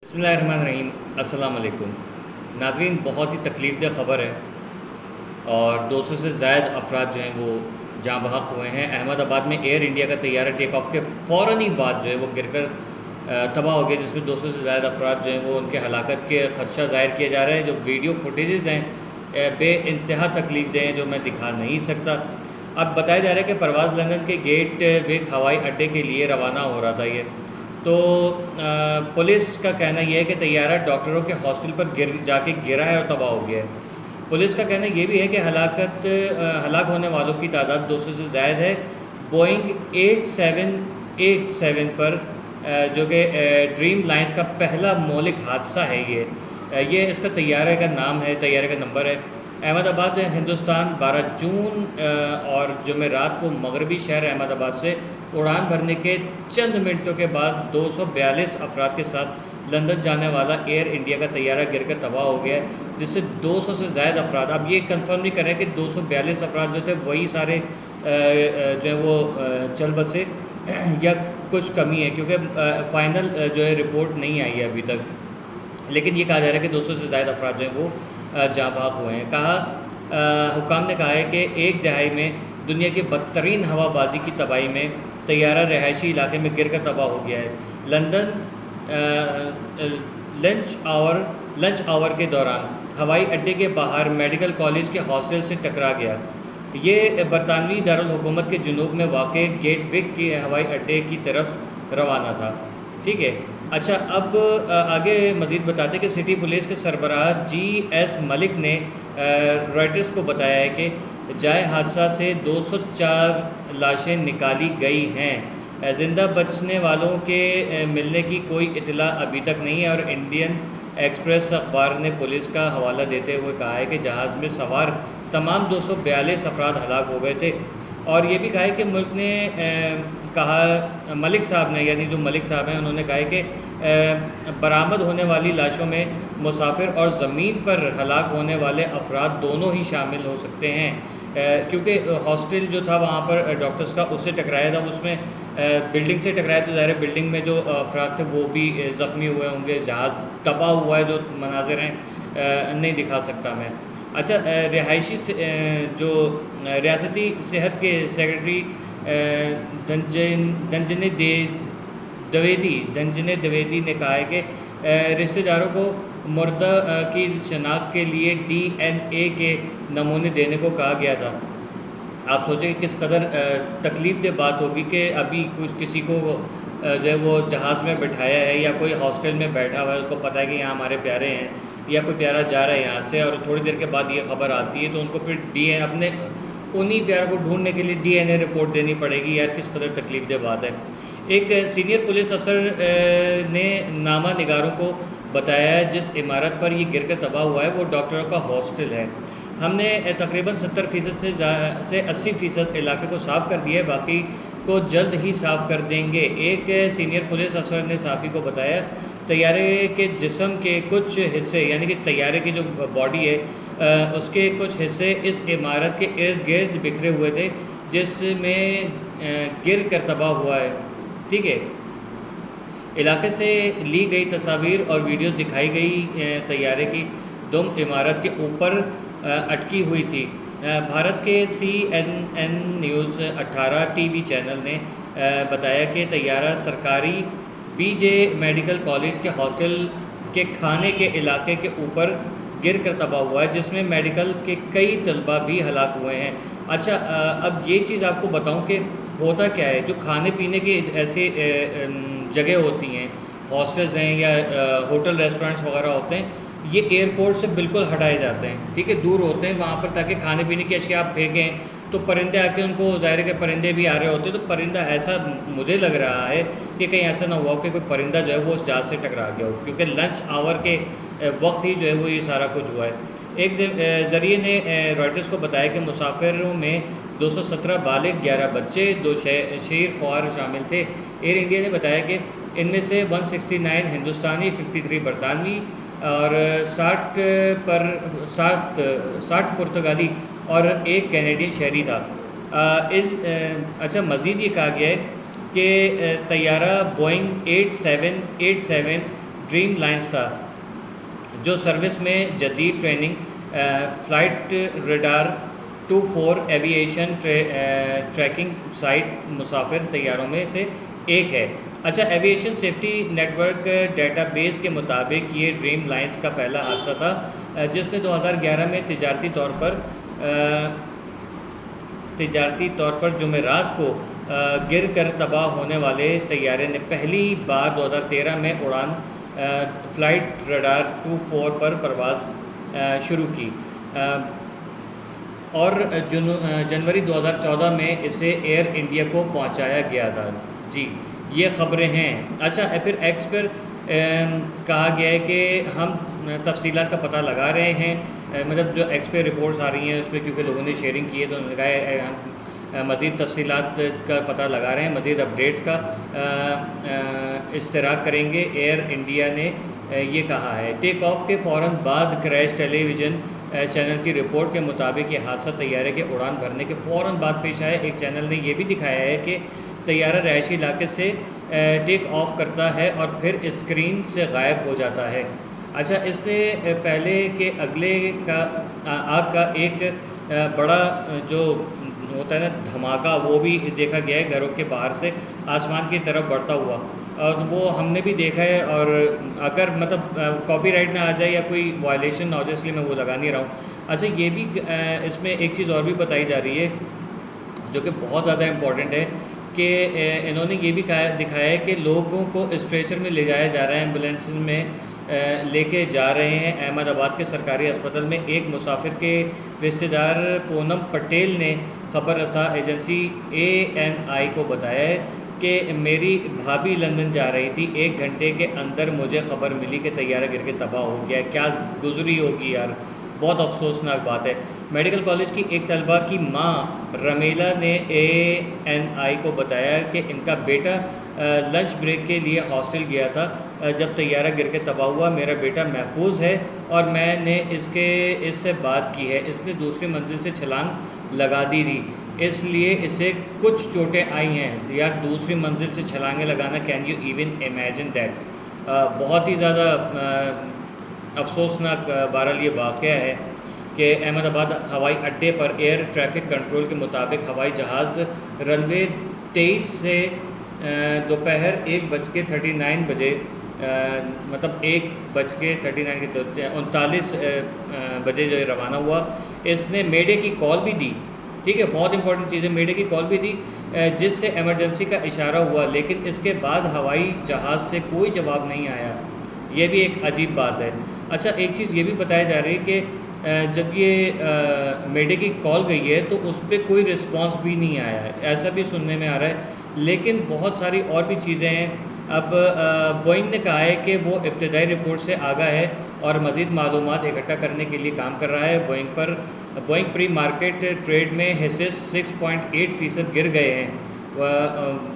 بسم اللہ الرحمن الرحیم۔ السلام علیکم ناظرین، بہت ہی تکلیف دہ خبر ہے اور 200 سے زائد افراد جو ہیں وہ جاں بحق ہوئے ہیں۔ احمد آباد میں ایئر انڈیا کا طیارہ ٹیک آف کے فوراً ہی بعد جو ہے وہ گر کر تباہ ہو گیا، جس میں 200 سے زائد افراد جو ہیں وہ ان کے ہلاکت کے خدشہ ظاہر کیا جا رہا ہے۔ جو ویڈیو فوٹیجز ہیں بے انتہا تکلیف دہ ہیں، جو میں دکھا نہیں سکتا۔ اب بتایا جا رہا ہے کہ پرواز لندن کے گیٹ وک ہوائی اڈے کے لیے روانہ ہو رہا تھا یہ تو پولیس کا کہنا یہ ہے کہ طیارہ ڈاکٹروں کے ہاسٹل پر جا کے گرا ہے اور تباہ ہو گیا ہے۔ پولیس کا کہنا یہ بھی ہے کہ ہلاک ہونے والوں کی تعداد 200 سے زائد ہے۔ بوئنگ 8787 پر جو کہ ڈریم لائنز کا پہلا مہلک حادثہ ہے یہ اس کا طیارے کا نام ہے، طیارے کا نمبر ہے۔ احمد آباد ہندوستان 12 جون اور جمعرات کو مغربی شہر احمد آباد سے اڑان بھرنے کے چند منٹوں کے بعد 242 افراد کے ساتھ لندن جانے والا ایئر انڈیا کا طیارہ گر کر تباہ ہو گیا ہے، جس سے 200 سے زائد افراد، اب یہ کنفرم نہیں کر رہے کہ 242 افراد جو تھے وہی سارے جو ہے وہ چل بسے یا کچھ کمی ہے، کیونکہ فائنل جو ہے رپورٹ نہیں آئی ہے ابھی تک، لیکن یہ کہا جا رہا ہے کہ 200 سے زائد افراد جو ہیں وہ جاں بحق ہوئے ہیں۔ حکام نے کہا ہے کہ ایک دہائی میں دنیا کی بدترین ہوا بازی کی تباہی میں طیارہ رہائشی علاقے میں گر کر تباہ ہو گیا ہے۔ لندن لنچ آور کے دوران ہوائی اڈے کے باہر میڈیکل کالج کے ہاسٹل سے ٹکرا گیا۔ یہ برطانوی دارالحکومت کے جنوب میں واقع گیٹ وک کے ہوائی اڈے کی طرف روانہ تھا۔ ٹھیک ہے، اچھا اب آگے مزید بتاتے کہ سٹی پولیس کے سربراہ جی ایس ملک نے رائٹرز کو بتایا ہے کہ جائے حادثہ سے 204 لاشیں نکالی گئی ہیں۔ زندہ بچنے والوں کے ملنے کی کوئی اطلاع ابھی تک نہیں ہے، اور انڈین ایکسپریس اخبار نے پولیس کا حوالہ دیتے ہوئے کہا ہے کہ جہاز میں سوار تمام 242 افراد ہلاک ہو گئے تھے، اور یہ بھی کہا ہے کہ ملک نے ملک صاحب نے، یعنی جو ملک صاحب ہیں، انہوں نے کہا ہے کہ برآمد ہونے والی لاشوں میں مسافر اور زمین پر ہلاک ہونے والے افراد دونوں ہی شامل ہو سکتے ہیں، کیونکہ ہاسٹل جو تھا وہاں پر ڈاکٹرز کا اس سے ٹکرایا تھا، اس میں بلڈنگ سے ٹکرایا تو ظاہر بلڈنگ میں جو افراد تھے وہ بھی زخمی ہوئے ہوں گے۔ جہاز تباہ ہوا ہے، جو مناظر ہیں نہیں دکھا سکتا میں۔ اچھا، جو ریاستی صحت کے سیکرٹری دھنجنے دویدی نے کہا ہے کہ رشتہ داروں کو مردہ کی شناخت کے لیے ڈی این اے کے نمونے دینے کو کہا گیا تھا۔ آپ سوچیں کہ کس قدر تکلیف دہ بات ہوگی کہ ابھی کسی کو جو ہے وہ جہاز میں بٹھایا ہے یا کوئی ہاسٹل میں بیٹھا ہوا ہے، اس کو پتہ ہے کہ یہاں ہمارے پیارے ہیں یا کوئی پیارا جا رہا ہے یہاں سے، اور تھوڑی دیر کے بعد یہ خبر آتی ہے تو ان کو پھر اپنے انہی پیاروں کو ڈھونڈنے کے لیے ڈی این اے رپورٹ دینی پڑے گی۔ یار کس قدر تکلیف دہ بات ہے۔ ایک سینئر پولیس افسر نے نامہ نگاروں کو بتایا جس عمارت پر یہ گر کر تباہ ہوا ہے وہ ڈاکٹروں کا ہاسٹل ہے۔ ہم نے تقریباً 70% سے 80% علاقے کو صاف کر دیا ہے، باقی کو جلد ہی صاف کر دیں گے۔ ایک سینئر پولیس افسر نے صحافی کو بتایا طیارے کے جسم کے کچھ حصے، یعنی کہ طیارے کی جو باڈی ہے اس کے کچھ حصے اس عمارت کے ارد گرد بکھرے ہوئے تھے جس میں گر کر تباہ ہوا ہے۔ ٹھیک ہے، علاقے سے لی گئی تصاویر اور ویڈیوز دکھائی گئی طیارے کی دم عمارت کے اوپر اٹکی ہوئی تھی۔ بھارت کے CNN news 18 T V channel نے بتایا کہ طیارہ سرکاری بی جے میڈیکل کالج کے ہاسٹل کے کھانے کے علاقے کے اوپر گر کر تباہ ہوا ہے، جس میں میڈیکل کے کئی طلباء بھی ہلاک ہوئے ہیں۔ اچھا، اب یہ چیز آپ کو بتاؤں کہ ہوتا کیا ہے، جو کھانے پینے کی ایسی جگہ ہوتی ہیں، ہاسٹلز ہیں یا ہوٹل ریسٹورنٹس وغیرہ ہوتے ہیں، یہ ایئرپورٹ سے بالکل ہٹائے جاتے ہیں، ٹھیک ہے، دور ہوتے ہیں وہاں پر، تاکہ کھانے پینے کی اشیاء آپ پھینکیں تو پرندے آ کے ان کو، ظاہر ہے کہ پرندے بھی آ رہے ہوتے ہیں، تو پرندہ ایسا مجھے لگ رہا ہے کہ کہیں ایسا نہ ہوا کہ کوئی پرندہ جو ہے وہ اس جہاز سے ٹکرا گیا ہو، کیونکہ لنچ آور کے وقت ہی جو ہے وہ یہ سارا کچھ ہوا ہے۔ ایک ذریعے نے رائٹرز کو بتایا کہ مسافروں میں 217 بالغ، 11 بچے، 2 شیر خوار شامل تھے۔ ایئر انڈیا نے بتایا کہ ان میں سے 169 ہندوستانی، 53 برطانوی اور 60 پرتگالی اور ایک کینیڈین شہری تھا۔ اچھا، مزید یہ کہا گیا ہے کہ طیارہ بوئنگ 8787 ڈریم لائنس تھا، جو سروس میں جدید training flight radar 24 aviation tracking site مسافر طیاروں میں سے ایک ہے۔ اچھا، aviation safety network database کے مطابق یہ ڈریم لائنس کا پہلا حادثہ تھا جس نے 2011 میں تجارتی طور پر جمعرات کو گر کر تباہ ہونے والے طیارے نے پہلی بار 2013 میں اڑان فلائٹ ریڈار 24 پر پرواز شروع کی اور جنوری 2014 میں اسے ایئر انڈیا کو پہنچایا گیا تھا۔ جی، یہ خبریں ہیں۔ اچھا، پھر ایکس پر کہا گیا ہے کہ ہم تفصیلات کا پتہ لگا رہے ہیں، مطلب جو ایکس پہ رپورٹس آ رہی ہیں اس پہ کیونکہ لوگوں نے شیئرنگ کی ہے تو انہوں نے کہا ہے ہم مزید تفصیلات کا پتہ لگا رہے ہیں، مزید اپڈیٹس کا اشتراک کریں گے۔ ایئر انڈیا نے یہ کہا ہے۔ ٹیک آف کے فوراً بعد کریش ٹیلی ویژن چینل کی رپورٹ کے مطابق یہ حادثہ طیارے کے اڑان بھرنے کے فوراً بعد پیش آیا۔ ایک چینل نے یہ بھی دکھایا ہے کہ طیارہ رہائشی علاقے سے ٹیک آف کرتا ہے اور پھر اسکرین سے غائب ہو جاتا ہے۔ اچھا، اس سے پہلے کہ اگلے کا آگ کا ایک بڑا جو ہوتا ہے نا دھماکہ، وہ بھی دیکھا گیا ہے گھروں کے باہر سے آسمان کی طرف بڑھتا ہوا، اور وہ ہم نے بھی دیکھا ہے۔ اور اگر مطلب کاپی رائٹ نہ آ جائے یا کوئی وائلیشن نہ ہو جائے اس لیے میں وہ لگا نہیں رہا ہوں۔ اچھا، یہ بھی اس میں ایک چیز اور بھی بتائی جا رہی ہے جو کہ بہت زیادہ امپورٹنٹ ہے کہ انہوں نے یہ بھی دکھایا ہے کہ لوگوں کو اسٹریچر میں لے جایا جا رہا ہے، ایمبولینس میں لے کے جا رہے ہیں۔ احمد آباد کے سرکاری ہسپتال میں ایک مسافر کے رشتہ دار پونم پٹیل نے خبر رساں ایجنسی ANI کو بتایا ہے کہ میری بھابھی لندن جا رہی تھی، 1 گھنٹے کے اندر مجھے خبر ملی کہ طیارہ گر کے تباہ ہو گیا۔ کیا گزری ہوگی یار، بہت افسوسناک بات ہے۔ میڈیکل کالج کی ایک طالبہ کی ماں رمیلا نے ANI کو بتایا کہ ان کا بیٹا لنچ بریک کے لیے ہاسٹل گیا تھا جب طیارہ گر کے تباہ ہوا۔ میرا بیٹا محفوظ ہے اور میں نے اس سے بات کی ہے، اس نے دوسری منزل سے چھلانگ لگا دی تھی، اس لیے اسے کچھ چوٹیں آئی ہیں۔ یار دوسری منزل سے چھلانگیں لگانا، can you even imagine that? بہت ہی زیادہ افسوسناک بہرحال یہ واقعہ ہے کہ احمد آباد ہوائی اڈے پر ایئر ٹریفک کنٹرول کے مطابق ہوائی جہاز رنوے 23 سے دوپہر 1:39 بجے مطلب 1:39 بجے جو روانہ ہوا۔ اس نے میڈے کی کال بھی دی، ٹھیک ہے، بہت امپورٹنٹ چیز ہے، میڈے کی کال بھی دی جس سے ایمرجنسی کا اشارہ ہوا، لیکن اس کے بعد ہوائی جہاز سے کوئی جواب نہیں آیا۔ یہ بھی ایک عجیب بات ہے۔ اچھا، ایک چیز یہ بھی بتائی جا رہی ہے کہ جب یہ میڈے کی کال گئی ہے تو اس پہ کوئی رسپانس بھی نہیں آیا ہے، ایسا بھی سننے میں آ رہا ہے، لیکن بہت ساری اور بھی چیزیں ہیں۔ اب بوئنگ نے کہا ہے کہ وہ ابتدائی رپورٹ سے آگاہ ہے اور مزید معلومات اکٹھا کرنے کے لیے کام کر رہا ہے۔ بوئنگ پری مارکیٹ ٹریڈ میں حصے 6.8% گر گئے ہیں،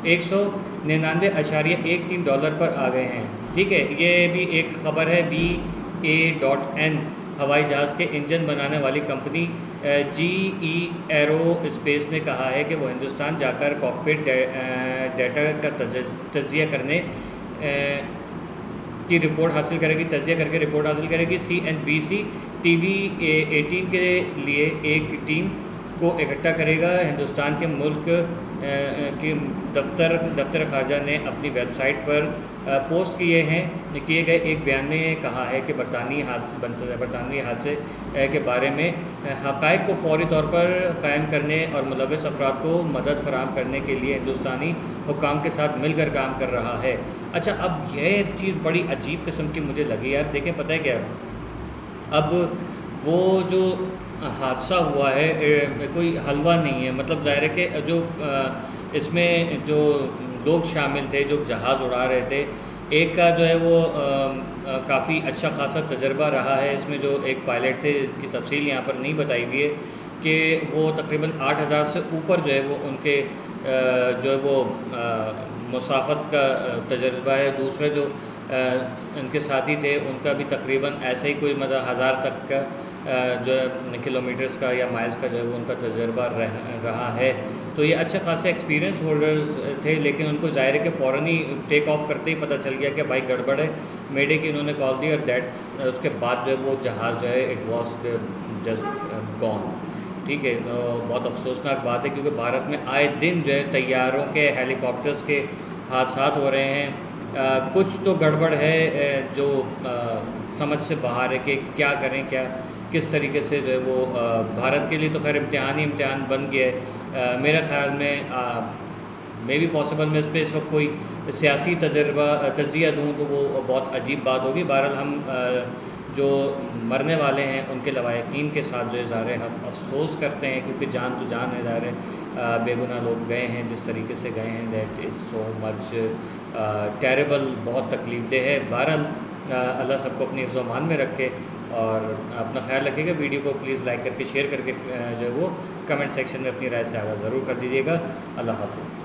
$199.13 پر آ گئے ہیں، ٹھیک ہے۔ یہ بھی ایک خبر ہے۔ BA.N ہوائی جہاز کے انجن بنانے والی کمپنی GE ایرو اسپیس نے کہا ہے کہ وہ ہندوستان جا کر کاکپٹ ڈیٹا کا تجزیہ کرنے کی رپورٹ حاصل کرے گی، تجزیہ کر کے رپورٹ حاصل کرے گی۔ CNBC TV 18 کے لیے ایک ٹیم کو اکٹھا کرے گا۔ ہندوستان کے ملک کی دفتر خارجہ نے اپنی ویب سائٹ پر پوسٹ کیے گئے ایک بیان میں کہا ہے کہ برطانوی حادثے کے بارے میں حقائق کو فوری طور پر قائم کرنے اور ملوث افراد کو مدد فراہم کرنے کے لیے ہندوستانی حکام کے ساتھ مل کر کام کر رہا ہے۔ اچھا، اب یہ چیز بڑی عجیب قسم کی مجھے لگی یار، دیکھیں پتہ ہے کیا، اب وہ جو حادثہ ہوا ہے کوئی حلوہ نہیں ہے، مطلب ظاہر ہے کہ جو اس میں جو لوگ شامل تھے جو جہاز اڑا رہے تھے، ایک کا جو ہے وہ کافی اچھا خاصا تجربہ رہا ہے۔ اس میں جو ایک پائلٹ تھے جس کی تفصیل یہاں پر نہیں بتائی ہوئی ہے کہ وہ تقریباً 8,000 سے اوپر جو ہے وہ ان کے جو ہے وہ مسافت کا تجربہ ہے۔ دوسرے جو ان کے ساتھی تھے ان کا بھی تقریباً ایسا ہی کوئی مطلب 1000 تک کا جو ہے کلومیٹرز کا یا مائلز کا جو ہے وہ ان کا تجربہ رہا ہے۔ تو یہ اچھا خاصے ایکسپیرینس ہولڈرز تھے، لیکن ان کو ظاہر ہے کہ فوراً ہی ٹیک آف کرتے ہی پتہ چل گیا کہ بھائی گڑبڑ ہے، میڈے کی انہوں نے کال دی، اور دیٹ اس کے بعد جو ہے وہ جہاز جو ہے اٹ واز جسٹ گون. ٹھیک ہے، بہت افسوسناک بات ہے، کیونکہ بھارت میں آئے دن جو ہے طیاروں کے، ہیلی کاپٹرز کے حادثات ہو رہے ہیں. کچھ تو گڑبڑ ہے جو سمجھ سے باہر ہے کہ کیا کریں، کیا کس طریقے سے جو ہے وہ بھارت کے لیے تو خیر امتحان ہی امتحان بن گیا ہے. میرے خیال میں مے بی پاسبل میں اس پہ اس وقت کوئی سیاسی تجزیہ دوں تو وہ بہت عجیب بات ہوگی. بہرحال ہم جو مرنے والے ہیں ان کے لواحقین کے ساتھ جو اظہار ہم افسوس کرتے ہیں، کیونکہ جان تو جان ہے، ظاہر ہے بے گناہ لوگ گئے ہیں جس طریقے سے گئے ہیں. That is so much terrible, بہت تکلیف دہ ہے. بہرحال اللہ سب کو اپنی حفظ و امان میں رکھے، اور اپنا خیال رکھے گا. ویڈیو کو پلیز لائک کر کے، شیئر کر کے جو ہے وہ کمنٹ سیکشن میں اپنی رائے سے آگاہ ضرور کر دیجیے گا. اللہ حافظ.